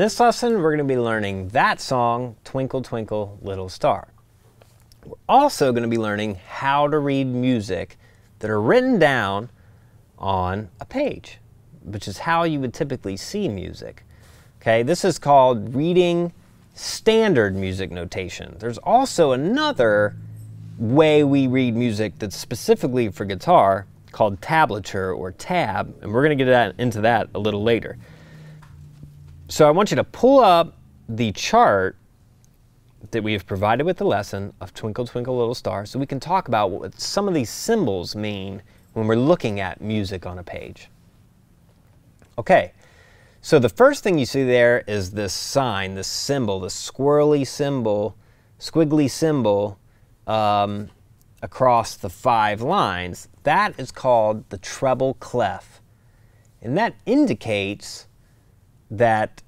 this lesson, we're going to be learning that song, Twinkle Twinkle Little Star. We're also going to be learning how to read music that are written down on a page, which is how you would typically see music. Okay, this is called reading standard music notation. There's also another way we read music that's specifically for guitar called tablature or tab, and we're going to get into that a little later. So I want you to pull up the chart that we have provided with the lesson of Twinkle Twinkle Little Star so we can talk about what some of these symbols mean when we're looking at music on a page. Okay, so the first thing you see there is this sign, this symbol, this squiggly symbol across the 5 lines. That is called the treble clef, and that indicates that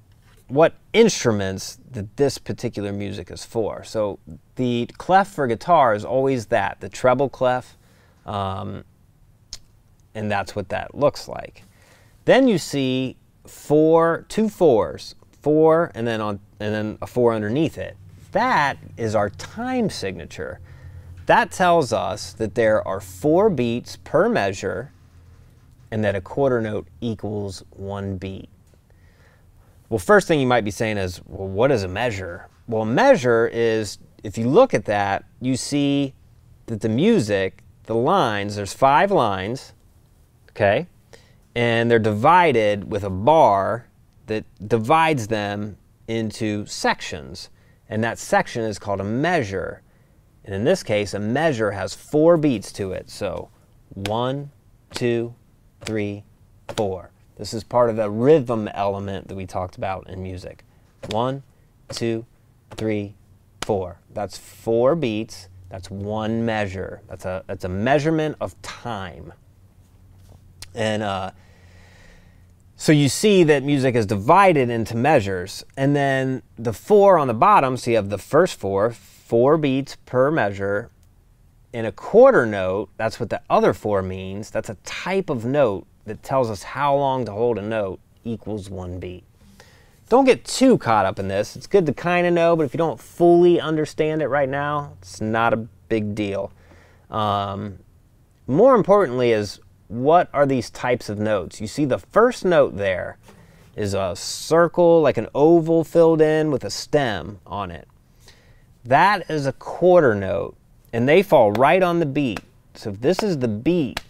what instruments that this particular music is for. So the clef for guitar is always that, the treble clef, and that's what that looks like. Then you see two fours, 4 and then a 4 underneath it. That is our time signature. That tells us that there are 4 beats per measure and that a quarter note equals 1 beat. Well, first thing you might be saying is, well, what is a measure? Well, a measure is, if you look at that, you see that the music, the lines, there's 5 lines, okay? And they're divided with a bar that divides them into sections. And that section is called a measure. And in this case, a measure has 4 beats to it. So 1, 2, 3, 4. This is part of the rhythm element that we talked about in music. 1, 2, 3, 4. That's 4 beats. That's 1 measure. That's a measurement of time. And so you see that music is divided into measures. And then the 4 on the bottom, so you have the first 4 beats per measure. In a quarter note, that's what the other 4 means. That's a type of note that tells us how long to hold a note equals 1 beat. Don't get too caught up in this. It's good to kind of know, but if you don't fully understand it right now, it's not a big deal. More importantly is, what are these types of notes? You see the first note there is a circle, like an oval filled in with a stem on it. That is a quarter note, and they fall right on the beat. So if this is the beat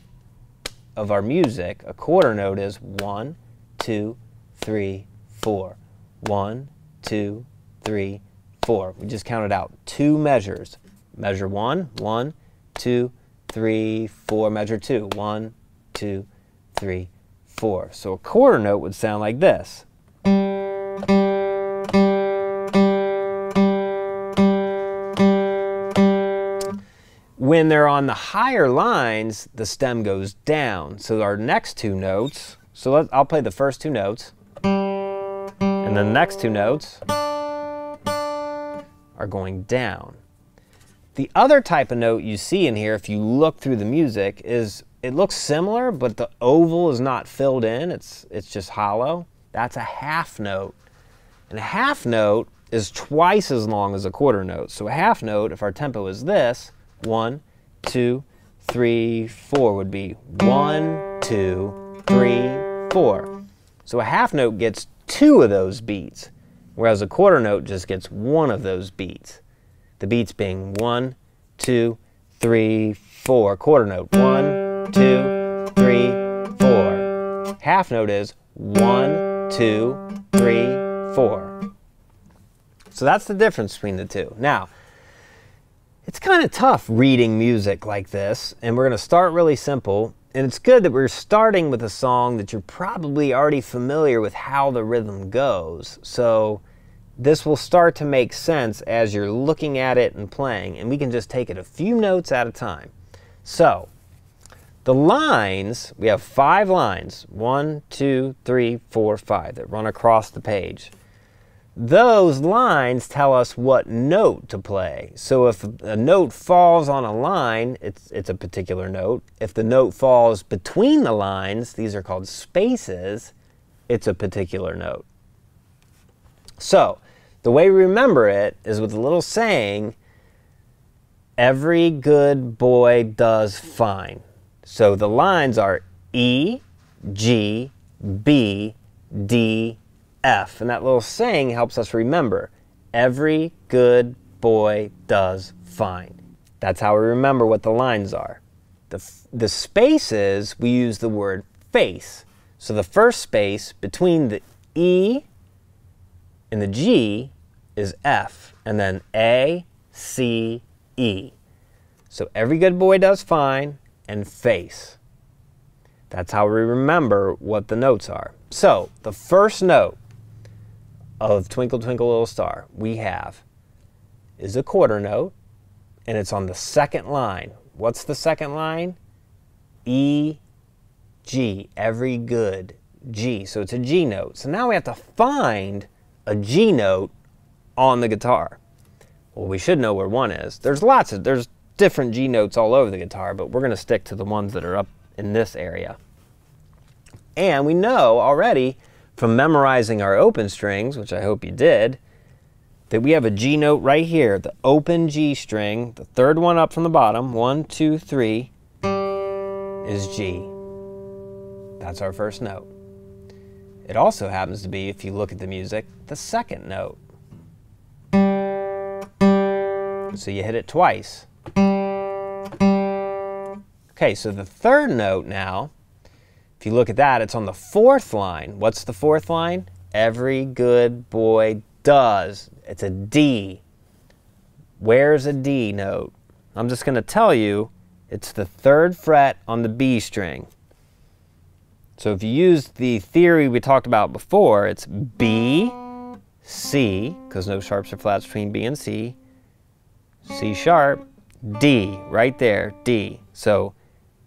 of our music, a quarter note is 1, 2, 3, 4. 1, 2, 3, 4. We just counted out 2 measures. Measure 1, 1, 2, 3, 4. Measure 2, 1, 2, 3, 4. So a quarter note would sound like this. When they're on the higher lines, the stem goes down. So our next 2 notes, I'll play the first 2 notes, and the next 2 notes are going down. The other type of note you see in here, if you look through the music, is it looks similar, but the oval is not filled in. It's just hollow. That's a half note. And a half note is twice as long as a quarter note. So a half note, if our tempo is this, 1, 2, 3, 4 would be 1, 2, 3, 4. So a half note gets 2 of those beats, whereas a quarter note just gets 1 of those beats. The beats being 1, 2, 3, 4. Quarter note, 1, 2, 3, 4. Half note is 1, 2, 3, 4. So that's the difference between the 2. Now, it's kind of tough reading music like this, and we're going to start really simple. And it's good that we're starting with a song that you're probably already familiar with how the rhythm goes. So this will start to make sense as you're looking at it and playing, and we can just take it a few notes at a time. So the lines, we have 5 lines, 1, 2, 3, 4, 5, that run across the page. Those lines tell us what note to play. So if a note falls on a line, it's a particular note. If the note falls between the lines, these are called spaces, it's a particular note. So the way we remember it is with a little saying, every good boy does fine. So the lines are E, G, B, D, F. And that little saying helps us remember, every good boy does fine. That's how we remember what the lines are. The spaces, we use the word face. So the first space between the E and the G is F, and then A, C, E. So every good boy does fine, and face. That's how we remember what the notes are. So the first note of Twinkle Twinkle Little Star we have is a quarter note, and it's on the second line. What's the second line? E, G, every good G. So it's a G note. So now we have to find a G note on the guitar. Well, we should know where one is. There's different G notes all over the guitar, but we're going to stick to the ones that are up in this area. And we know already from memorizing our open strings, which I hope you did, that we have a G note right here, the open G string, the third one up from the bottom, 1, 2, 3, is G. That's our first note. It also happens to be, if you look at the music, the second note. So you hit it twice. Okay, so the third note now, if you look at that, it's on the fourth line. What's the fourth line? Every good boy does. It's a D. Where's a D note? I'm just going to tell you, it's the third fret on the B string. So if you use the theory we talked about before, it's B, C, because no sharps or flats between B and C, C sharp, D, right there, D. So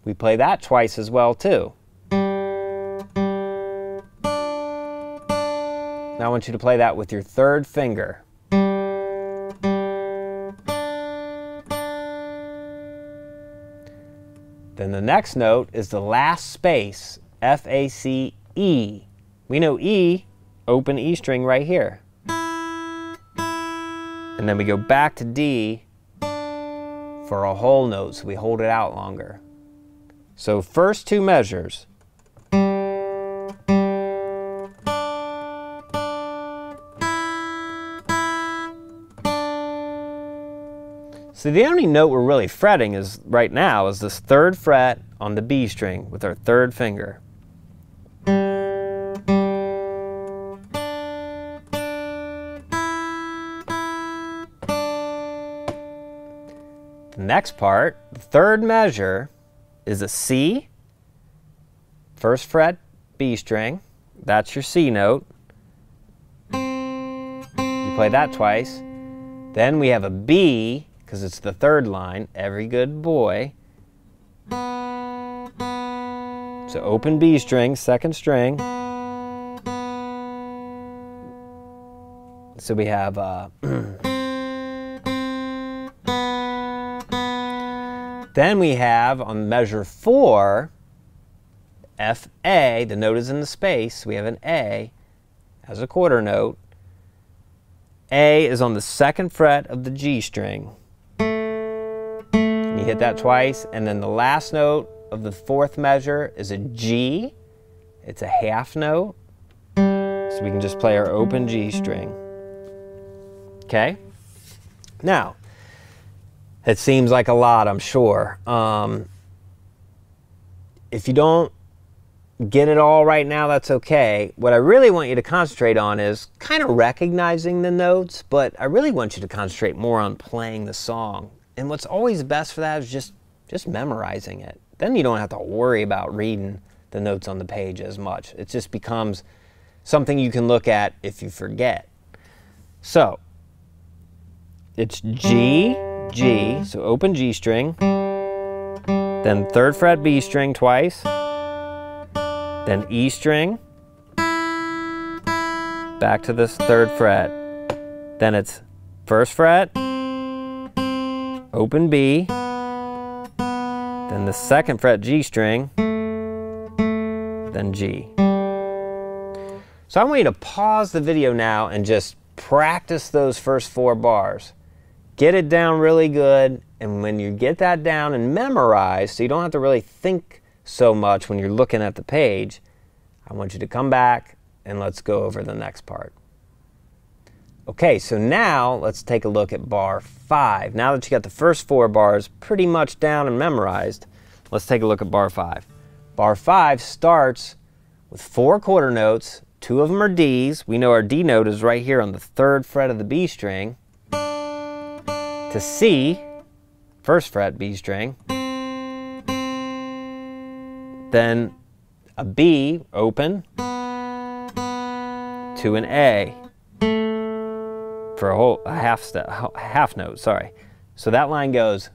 we play that twice as well too. Now I want you to play that with your third finger. Then the next note is the last space, F-A-C-E. We know E, open E string right here. And then we go back to D for a whole note, so we hold it out longer. So first two measures. So the only note we're really fretting is right now is this third fret on the B string with our third finger. The next part, the third measure, is a C, first fret B string. That's your C note. You play that twice. Then we have a B, because it's the third line, every good boy. So open B string, second string. So we have then we have on measure 4, F-A, the note is in the space, we have an A as a quarter note. A is on the second fret of the G string. You hit that twice, and then the last note of the fourth measure is a G. It's a half note, so we can just play our open G string. Okay? Now, it seems like a lot, I'm sure. If you don't get it all right now, that's okay. What I really want you to concentrate on is kind of recognizing the notes, but I really want you to concentrate more on playing the song. And what's always best for that is just memorizing it. Then you don't have to worry about reading the notes on the page as much. It just becomes something you can look at if you forget. So, it's G, G, so open G string, then third fret B string twice, then E string, back to this third fret, then it's first fret, open B, then the second fret G string, then G. So I want you to pause the video now and just practice those first 4 bars. Get it down really good, and when you get that down and memorize, so you don't have to really think so much when you're looking at the page, I want you to come back and let's go over the next part. Okay, so now let's take a look at bar 5. Now that you got the first 4 bars pretty much down and memorized, let's take a look at bar 5. Bar 5 starts with 4 quarter notes. 2 of them are Ds. We know our D note is right here on the 3rd fret of the B string. To C, 1st fret B string. Then a B open to an A for a half note, sorry. So that line goes.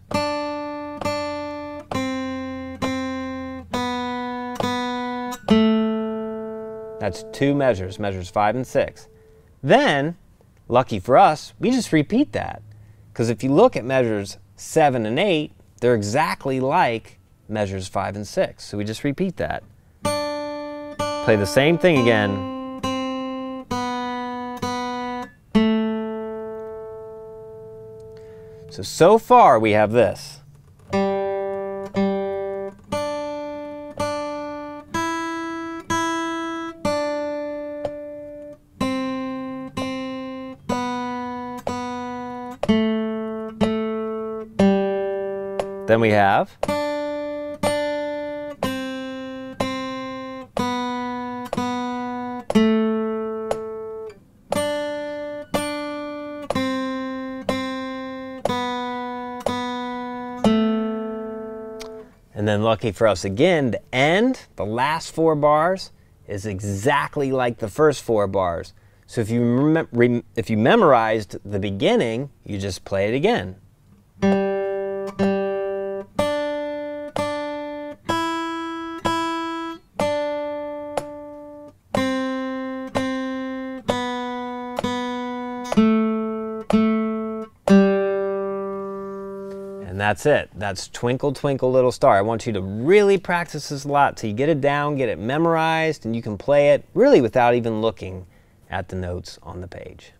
That's 2 measures, measures 5 and 6. Then, lucky for us, we just repeat that. Because if you look at measures 7 and 8, they're exactly like measures 5 and 6. So we just repeat that. Play the same thing again. So far we have this. Then we have and then lucky for us again, the end, the last 4 bars, is exactly like the first 4 bars. So if you memorized the beginning, you just play it again. And that's it. That's Twinkle Twinkle Little Star. I want you to really practice this a lot till you get it down, get it memorized, and you can play it really without even looking at the notes on the page.